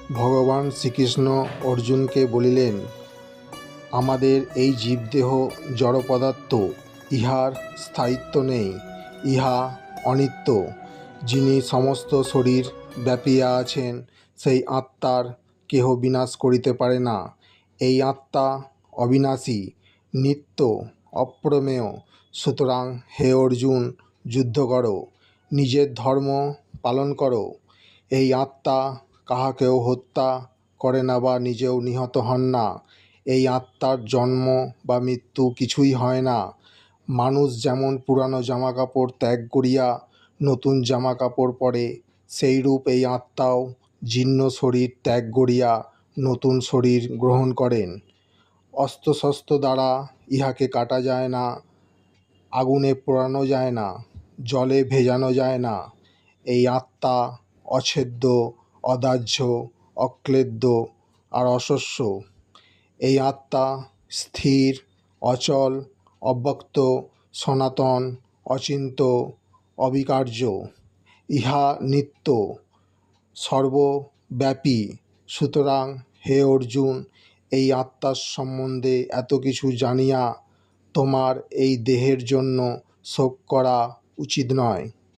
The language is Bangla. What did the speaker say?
ভগবান শ্রীকৃষ্ণ অর্জুনকে বলিলেন, আমাদের এই জীবদেহ জড় পদার্থ, ইহার স্থায়িত্ব নেই, ইহা অনিত্য। যিনি সমস্ত শরীর ব্যাপিয়া আছেন, সেই আত্মার কেহ বিনাশ করিতে পারে না। এই আত্মা অবিনাশী, নিত্য, অপ্রমেয়। সুতরাং হে অর্জুন, যুদ্ধ করো, নিজের ধর্ম পালন করো। এই আত্মা কাহাকেও হত্যা করে না বা নিজেও নিহত হন না। এই আত্মার জন্ম বা মৃত্যু কিছুই হয় না। মানুষ যেমন পুরানো জামাকাপড় ত্যাগ করিয়া নতুন জামাকাপড় পরে, সেইরূপ এই আত্মাও জীর্ণ শরীর ত্যাগ করিয়া নতুন শরীর গ্রহণ করেন। অস্ত্রশস্ত্র দ্বারা ইহাকে কাটা যায় না, আগুনে পোড়ানো যায় না, জলে ভেজানো যায় না। এই আত্মা অছেদ্য, অদাহ্য, অক্লেদ্য আর অশস্য। এই আত্মা স্থির, অচল, অব্যক্ত, সনাতন, অচিন্ত, অবিকার্য। ইহা নিত্য, সর্বব্যাপী। সুতরাং হে অর্জুন, এই আত্মার সম্বন্ধে এত কিছু জানিয়া তোমার এই দেহের জন্য শোক করা উচিত নয়।